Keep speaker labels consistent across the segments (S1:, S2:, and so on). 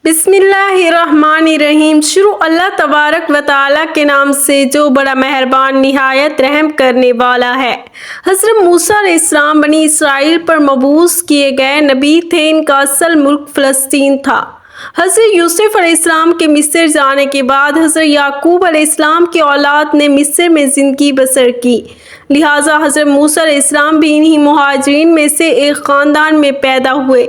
S1: بسم اللہ الرحمن الرحیم۔ شروع اللہ تبارک و تعالیٰ کے نام سے جو بڑا مہربان نہایت رحم کرنے والا ہے۔ حضرت موسیٰ علیہ السلام بنی اسرائیل پر مبعوث کیے گئے نبی تھے۔ ان کا اصل ملک فلسطین تھا۔ حضرت یوسف علیہ السلام کے مصر جانے کے بعد حضرت یعقوب علیہ السلام کی اولاد نے مصر میں زندگی بسر کی، لہٰذا حضرت موسیٰ علیہ السلام بھی انہی مہاجرین میں سے ایک خاندان میں پیدا ہوئے۔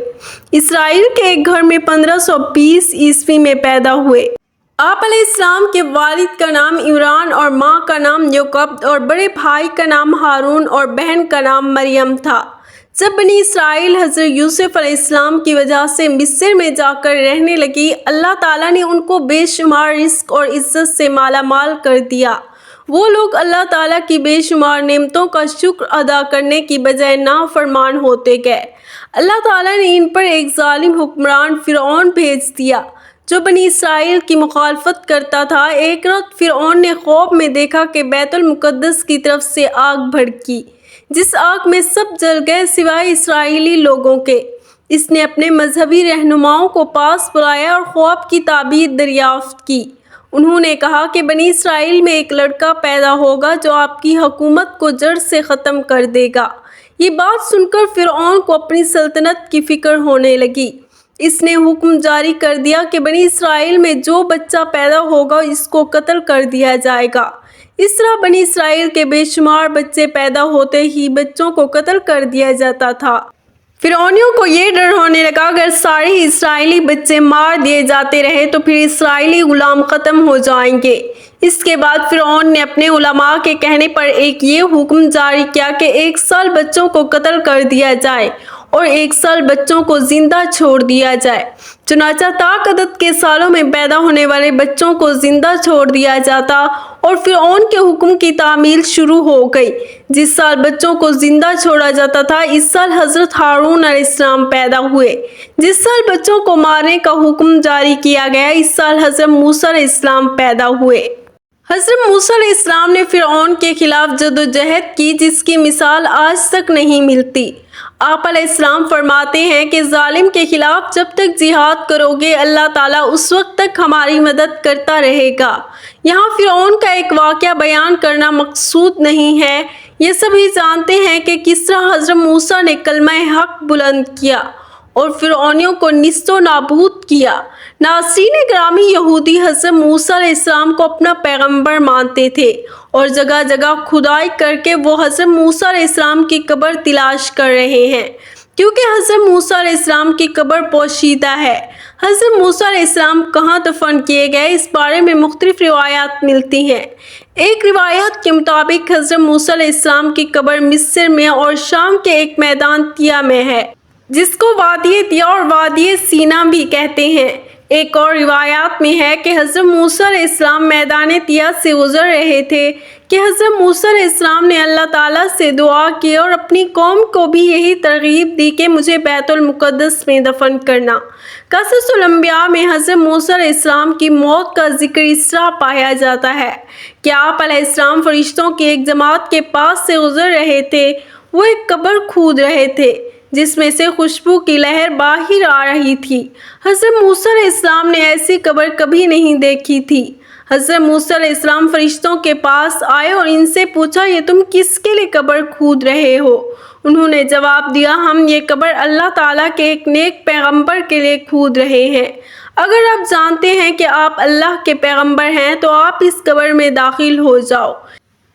S1: اسرائیل کے ایک گھر میں 1520 عیسوی میں پیدا ہوئے۔ آپ علیہ السلام کے والد کا نام عمران اور ماں کا نام یوکبد اور بڑے بھائی کا نام ہارون اور بہن کا نام مریم تھا۔ جب بنی اسرائیل حضرت یوسف علیہ السلام کی وجہ سے مصر میں جا کر رہنے لگی، اللہ تعالیٰ نے ان کو بے شمار رزق اور عزت سے مالا مال کر دیا۔ وہ لوگ اللہ تعالیٰ کی بے شمار نعمتوں کا شکر ادا کرنے کی بجائے نافرمان ہوتے گئے۔ اللہ تعالیٰ نے ان پر ایک ظالم حکمران فرعون بھیج دیا جو بنی اسرائیل کی مخالفت کرتا تھا۔ ایک رات فرعون نے خواب میں دیکھا کہ بیت المقدس کی طرف سے آگ بھڑکی، جس آگ میں سب جل گئے سوائے اسرائیلی لوگوں کے۔ اس نے اپنے مذہبی رہنماؤں کو پاس بلایا اور خواب کی تعبیر دریافت کی۔ انہوں نے کہا کہ بنی اسرائیل میں ایک لڑکا پیدا ہوگا جو آپ کی حکومت کو جڑ سے ختم کر دے گا۔ یہ بات سن کر فرعون کو اپنی سلطنت کی فکر ہونے لگی۔ اس نے حکم جاری کر دیا کہ بنی اسرائیل میں جو بچہ پیدا ہوگا اس کو قتل کر دیا جائے گا۔ اس طرح بنی اسرائیل کے بے شمار بچے پیدا ہوتے ہی بچوں کو قتل کر دیا جاتا تھا۔ فرعونیوں کو یہ ڈر ہونے لگا اگر سارے اسرائیلی بچے مار دیے جاتے رہے تو پھر اسرائیلی غلام ختم ہو جائیں گے۔ اس کے بعد فرعون نے اپنے علماء کے کہنے پر ایک یہ حکم جاری کیا کہ 1 سال بچوں کو قتل کر دیا جائے اور 1 سال بچوں کو زندہ چھوڑ دیا جائے۔ چنانچہ تاعداد کے سالوں میں پیدا ہونے والے بچوں کو زندہ چھوڑ دیا جاتا اور فرعون کے حکم کی تعمیل شروع ہو گئی۔ جس سال بچوں کو زندہ چھوڑا جاتا تھا اس سال حضرت ہارون علیہ السلام پیدا ہوئے۔ جس سال بچوں کو مارنے کا حکم جاری کیا گیا اس سال حضرت موسیٰ علیہ السلام پیدا ہوئے۔ حضرت موسیٰ علیہ السلام نے فرعون کے خلاف جدوجہد کی جس کی مثال آج تک نہیں ملتی۔ آپ علیہ السلام فرماتے ہیں کہ ظالم کے خلاف جب تک جہاد کرو گے اللہ تعالیٰ اس وقت تک ہماری مدد کرتا رہے گا۔ یہاں فرعون کا ایک واقعہ بیان کرنا مقصود نہیں ہے۔ یہ سبھی جانتے ہیں کہ کس طرح حضرت موسیٰ نے کلمہ حق بلند کیا اور فرعونیوں کو نیست و نابود کیا۔ ناظرین گرامی، یہودی حضرت موسیٰ علیہ السلام کو اپنا پیغمبر مانتے تھے اور جگہ جگہ کھدائی کر کے وہ حضرت موسیٰ علیہ السلام کی قبر تلاش کر رہے ہیں، کیونکہ حضرت موسیٰ علیہ السلام کی قبر پوشیدہ ہے۔ حضرت موسیٰ علیہ السلام کہاں دفن کیے گئے اس بارے میں مختلف روایات ملتی ہیں۔ ایک روایت کے مطابق حضرت موسیٰ علیہ السلام کی قبر مصر میں اور شام کے ایک میدان تیہ میں ہے جس کو وادی تیہ اور وادی سینا بھی کہتے ہیں۔ ایک اور روایات میں ہے کہ حضرت موسیٰ علیہ السلام میدان تیہ سے گزر رہے تھے کہ حضرت موسیٰ علیہ السلام نے اللہ تعالیٰ سے دعا کی اور اپنی قوم کو بھی یہی ترغیب دی کہ مجھے بیت المقدس میں دفن کرنا۔ قصص الانبیاء میں حضرت موسیٰ علیہ السلام کی موت کا ذکر اس طرح پایا جاتا ہے کہ آپ علیہ السلام فرشتوں کی ایک جماعت کے پاس سے گزر رہے تھے۔ وہ ایک قبر کھود رہے تھے جس میں سے خوشبو کی لہر باہر آ رہی تھی۔ حضرت موسیٰ علیہ السلام نے ایسی قبر کبھی نہیں دیکھی تھی۔ حضرت موسیٰ علیہ السلام فرشتوں کے پاس آئے اور ان سے پوچھا یہ تم کس کے لیے قبر کھود رہے ہو؟ انہوں نے جواب دیا ہم یہ قبر اللہ تعالیٰ کے ایک نیک پیغمبر کے لیے کھود رہے ہیں۔ اگر آپ جانتے ہیں کہ آپ اللہ کے پیغمبر ہیں تو آپ اس قبر میں داخل ہو جاؤ،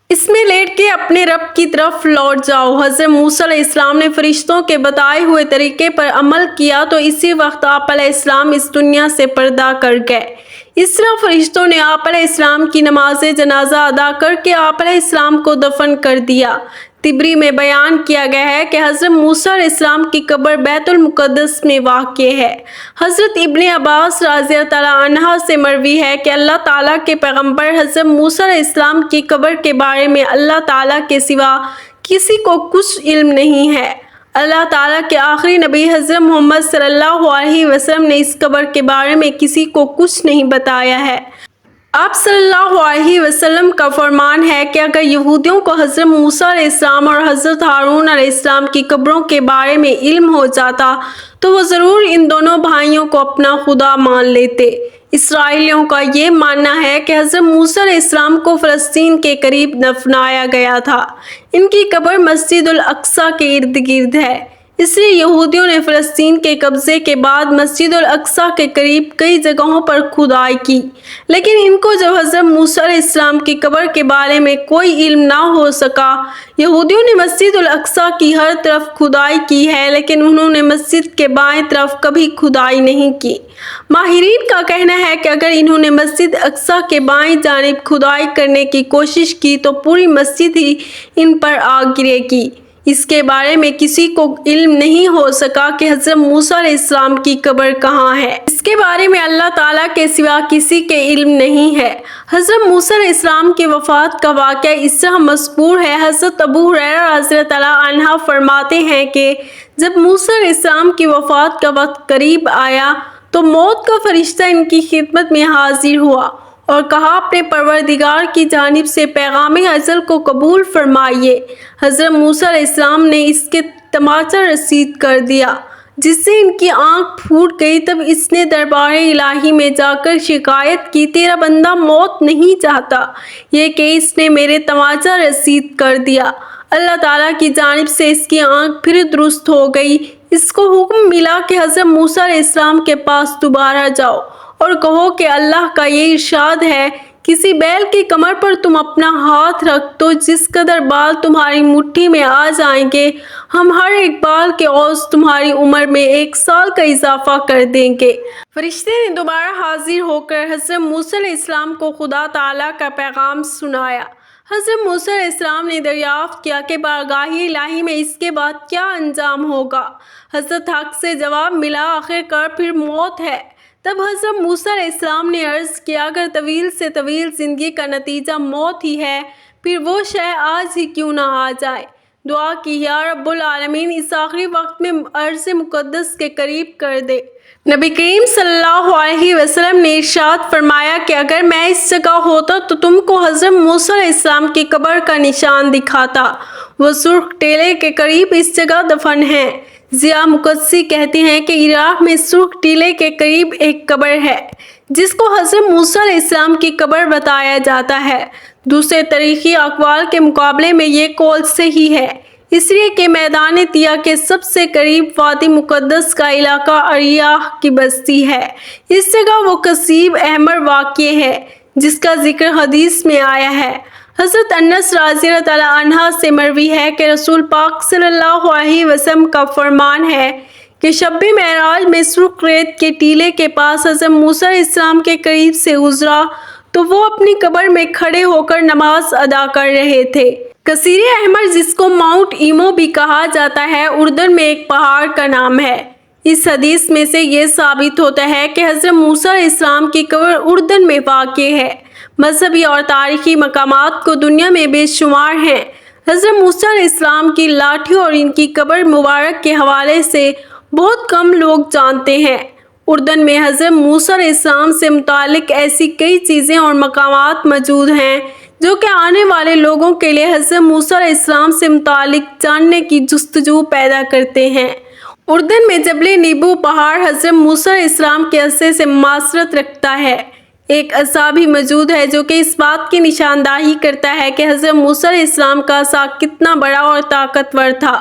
S1: اس میں لیٹ کے اپنے رب کی طرف لوٹ جاؤ۔ حضرت موسیٰ علیہ السلام نے فرشتوں کے بتائے ہوئے طریقے پر عمل کیا تو اسی وقت آپ علیہ السلام اس دنیا سے پردہ کر گئے۔ اس طرح فرشتوں نے آپ علیہ السلام کی نماز جنازہ ادا کر کے آپ علیہ السلام کو دفن کر دیا۔ طبری میں بیان کیا گیا ہے کہ حضرت موسیٰ علیہ السلام کی قبر بیت المقدس میں واقع ہے۔ حضرت ابن عباس رضی اللہ عنہ سے مروی ہے کہ اللہ تعالیٰ کے پیغمبر حضرت موسیٰ علیہ السلام کی قبر کے بارے میں اللہ تعالیٰ کے سوا کسی کو کچھ علم نہیں ہے۔ اللہ تعالیٰ کے آخری نبی حضرت محمد صلی اللہ علیہ وسلم نے اس قبر کے بارے میں کسی کو کچھ نہیں بتایا ہے۔ آپ صلی اللہ علیہ وسلم کا فرمان ہے کہ اگر یہودیوں کو حضرت موسیٰ علیہ السلام اور حضرت ہارون علیہ السلام کی قبروں کے بارے میں علم ہو جاتا تو وہ ضرور ان دونوں بھائیوں کو اپنا خدا مان لیتے۔ اسرائیلیوں کا یہ ماننا ہے کہ حضرت موسیٰ علیہ السلام کو فلسطین کے قریب دفنایا گیا تھا۔ ان کی قبر مسجد الاقصیٰ کے ارد گرد ہے، اس لیے یہودیوں نے فلسطین کے قبضے کے بعد مسجد الاقصیٰ کے قریب کئی جگہوں پر کھدائی کی، لیکن ان کو جب حضرت موسیٰ علیہ السلام کی قبر کے بارے میں کوئی علم نہ ہو سکا۔ یہودیوں نے مسجد الاقصیٰ کی ہر طرف کھدائی کی ہے، لیکن انہوں نے مسجد کے بائیں طرف کبھی کھدائی نہیں کی۔ ماہرین کا کہنا ہے کہ اگر انہوں نے مسجد اقصیٰ کے بائیں جانب کھدائی کرنے کی کوشش کی تو پوری مسجد ہی ان پر آ گرے گی۔ اس کے بارے میں کسی کو علم نہیں ہو سکا کہ حضرت موسیٰ علیہ السلام کی قبر کہاں ہے۔ اس کے بارے میں اللہ تعالیٰ کے سوا کسی کے علم نہیں ہے۔ حضرت موسیٰ علیہ السلام کی وفات کا واقعہ اس طرح مذکور ہے۔ حضرت ابو ہریرہ رضی اللہ عنہ فرماتے ہیں کہ جب موسیٰ علیہ السلام کی وفات کا وقت قریب آیا تو موت کا فرشتہ ان کی خدمت میں حاضر ہوا اور کہا اپنے پروردگار کی جانب سے پیغام اجل کو قبول فرمائیے۔ حضرت موسیٰ علیہ السلام نے اس کے تماچہ رسید کر دیا جس سے ان کی آنکھ پھوٹ گئی۔ تب اس نے دربار الہی میں جا کر شکایت کی، تیرا بندہ موت نہیں چاہتا، یہ کہ اس نے میرے تماچہ رسید کر دیا۔ اللہ تعالیٰ کی جانب سے اس کی آنکھ پھر درست ہو گئی۔ اس کو حکم ملا کہ حضرت موسیٰ علیہ السلام کے پاس دوبارہ جاؤ اور کہو کہ اللہ کا یہ ارشاد ہے، کسی بیل کی کمر پر تم اپنا ہاتھ رکھ دو، جس قدر بال تمہاری مٹھی میں آ جائیں گے ہم ہر ایک بال کے عوض تمہاری عمر میں 1 سال کا اضافہ کر دیں گے۔ فرشتے نے دوبارہ حاضر ہو کر حضرت موسیٰ علیہ السلام کو خدا تعالیٰ کا پیغام سنایا۔ حضرت موسیٰ علیہ السلام نے دریافت کیا کہ بارگاہ الہی میں اس کے بعد کیا انجام ہوگا۔ حضرت حق سے جواب ملا، آخر کار پھر موت ہے۔ تب حضرت موسیٰ علیہ السلام نے عرض کیا، اگر طویل سے طویل زندگی کا نتیجہ موت ہی ہے، پھر وہ شے آج ہی کیوں نہ آ جائے۔ دعا کی، یا رب العالمین اس آخری وقت میں عرش مقدس کے قریب کر دے۔ نبی کریم صلی اللہ علیہ وسلم نے ارشاد فرمایا کہ اگر میں اس جگہ ہوتا تو تم کو حضرت موسیٰ علیہ السلام کی قبر کا نشان دکھاتا، وہ سرخ ٹیلے کے قریب اس جگہ دفن ہے۔ ضیاء مقدسی کہتے ہیں کہ عراق میں سرخ ٹیلے کے قریب ایک قبر ہے جس کو حضرت موسیٰ علیہ السلام کی قبر بتایا جاتا ہے۔ دوسرے تاریخی اقوال کے مقابلے میں یہ قول صحیح ہے، اس لیے کہ میدان طیہ کے سب سے قریب وادی مقدس کا علاقہ اریاح کی بستی ہے۔ اس جگہ وہ کثیب احمر واقع ہے جس کا ذکر حدیث میں آیا ہے۔ حضرت انس رضی اللہ عنہ سے مروی ہے کہ رسول پاک صلی اللہ علیہ وسلم کا فرمان ہے کہ شب معراج میں سرخ ریت کے ٹیلے کے پاس حضرت موسیٰ علیہ السلام کے قریب سے گزرا تو وہ اپنی قبر میں کھڑے ہو کر نماز ادا کر رہے تھے۔ کثیر احمر جس کو ماؤنٹ ایمو بھی کہا جاتا ہے، اردن میں ایک پہاڑ کا نام ہے۔ اس حدیث میں سے یہ ثابت ہوتا ہے کہ حضرت موسیٰ علیہ السلام کی قبر اردن میں واقع ہے۔ مذہبی اور تاریخی مقامات کو دنیا میں بے شمار ہیں۔ حضرت موسیٰ علیہ السلام کی لاٹھی اور ان کی قبر مبارک کے حوالے سے بہت کم لوگ جانتے ہیں۔ اردن میں حضرت موسیٰ علیہ السلام سے متعلق ایسی کئی چیزیں اور مقامات موجود ہیں جو کہ آنے والے لوگوں کے لیے حضرت موسیٰ علیہ السلام سے متعلق جاننے کی جستجو پیدا کرتے ہیں۔ اردن میں جبل نیبو پہاڑ حضرت موسیٰ علیہ السلام کے عصے سے مماثلت رکھتا ہے۔ ایک عصا بھی موجود ہے جو کہ اس بات کی نشاندہی کرتا ہے کہ حضرت موسیٰ علیہ السلام کا عصا کتنا بڑا اور طاقتور تھا۔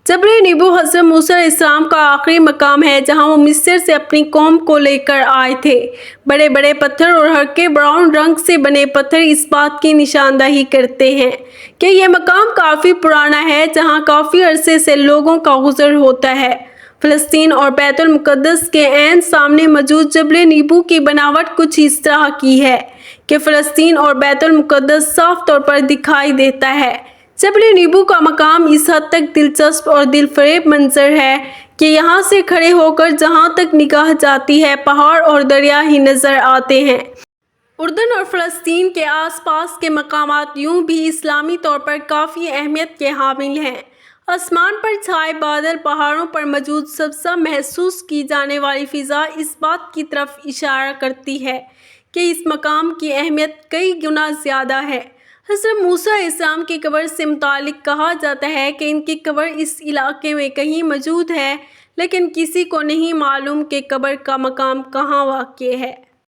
S1: جبل نیبو حضرت موسیٰ علیہ السلام کا آخری مقام ہے جہاں وہ مصر سے اپنی قوم کو لے کر آئے تھے۔ بڑے بڑے پتھر اور ہلکے براؤن رنگ سے بنے پتھر اس بات کی نشاندہی کرتے ہیں کہ یہ مقام کافی پرانا ہے جہاں کافی عرصے سے لوگوں کا گزر ہوتا ہے۔ فلسطین اور بیت المقدس کے عین سامنے موجود جبل نیبو کی بناوٹ کچھ اس طرح کی ہے کہ فلسطین اور بیت المقدس صاف طور پر دکھائی دیتا ہے۔ جبل نیبو کا مقام اس حد تک دلچسپ اور دل فریب منظر ہے کہ یہاں سے کھڑے ہو کر جہاں تک نگاہ جاتی ہے پہاڑ اور دریا ہی نظر آتے ہیں۔ اردن اور فلسطین کے آس پاس کے مقامات یوں بھی اسلامی طور پر کافی اہمیت کے حامل ہیں۔ آسمان پر چھائے بادل، پہاڑوں پر موجود سبزہ، محسوس کی جانے والی فضا اس بات کی طرف اشارہ کرتی ہے کہ اس مقام کی اہمیت کئی گنا زیادہ ہے۔ حضرت موسیٰ علیہ السلام کی قبر سے متعلق کہا جاتا ہے کہ ان کی قبر اس علاقے میں کہیں موجود ہے، لیکن کسی کو نہیں معلوم کہ قبر کا مقام کہاں واقع ہے۔